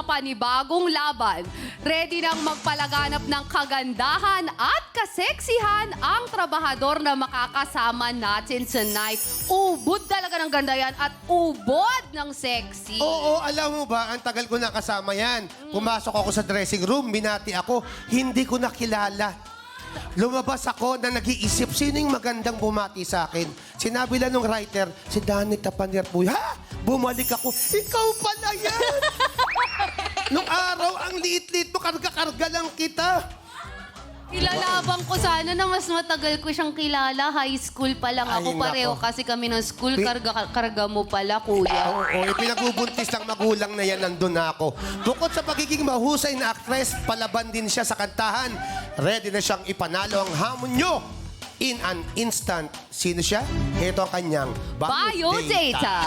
sa panibagong laban. Ready nang magpalaganap ng kagandahan at kaseksihan ang trabahador na makakasama natin tonight. Ubod talaga ng ganda yan at ubod ng sexy. Oo, alam mo ba, ang tagal ko nakasama yan. Pumasok ako sa dressing room, binati ako, hindi ko nakilala. Lumabas ako na nag-iisip, sino yung magandang bumati sa akin? Sinabi lang ng writer, si Danny Tapaner po. Ha? Bumalik ako, ikaw pala yan! Nung araw, ang liit-liit mo, karga-karga lang kita. Ilalabang ko sana na mas matagal ko siyang kilala. High school pa lang ako. Ay, nako. Pareho kasi kami ng school. Karga mo pala, kuya. Oo, yung pinagbubuntis ng magulang na yan, nandun na ako. Bukod sa pagiging mahusay na actress, palaban din siya sa kantahan. Ready na siyang ipanalo ang hamon nyo in an instant. Sino siya? Ito ang kanyang Biodata.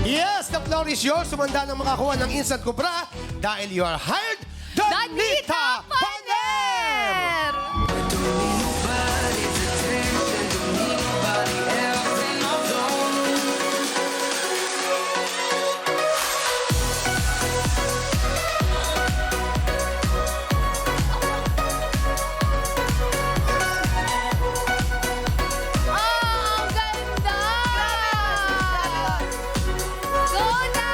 Yes, the floor is yours. Sumanda ng makakuha ng Instant Cobra dahil you are hired, Danita Paner! Ang ganda! Go na!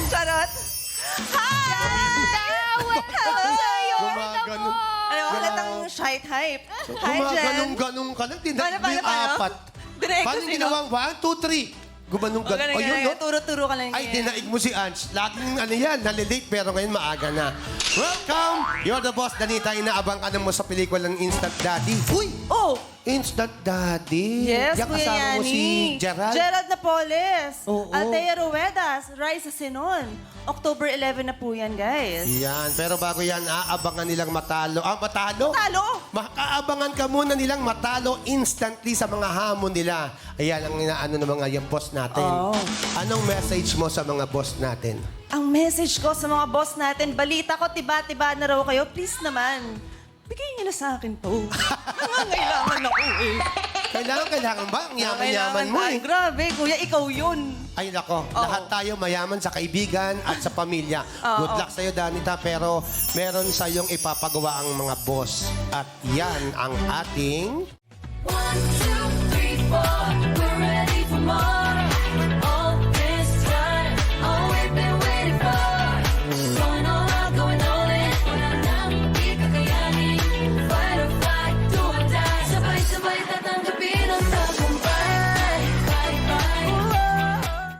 Charot! Hello sa'yo! Gumagano. Ano, halatang shite hype. Hi, Jen. Gumaganong-ganong ka lang. Tindaig mo yung Paano? apat. Direct Paano ko sino? ginawang 1, 2, 3? Gumanong-ganon. Ganun, O yun, no? Turo-turo ka lang. Ay, dinaig mo si Ange. Laging ano yan, nalilate pero ngayon maaga na. Welcome! You're the boss, Danita. Inaabang ka na mo sa pelikulang Instant Daddy. Uy! Oh! Instant Daddy. Yes, Yan, Kuya kasama mo Yani. si Gerald. Gerald Napoles. Oo. Althea Ruedas. Raisa Sinon. October 11 na po yan, guys. Yan, pero bago yan, aabangan nilang matalo. Matalo? Talo! Makaabangan ka muna nilang matalo instantly sa mga hamon nila. Ayan ang inaano ng mga yung boss natin. Oh. Anong message mo sa mga boss natin? Ang message ko sa mga boss natin, balita ko, tiba-tiba na raw kayo. Please naman, bigay niyo na sa akin to. Nangangailangan ako eh. Kailangan ba? Ang yaman-yaman mo Ay, eh. grabe, kuya, ikaw yun. Ay nako, lahat tayo mayaman sa kaibigan at sa pamilya. Good luck sa'yo, Danita, pero meron sa'yong ipapagawa ang mga boss. At yan ang ating... 1, 2,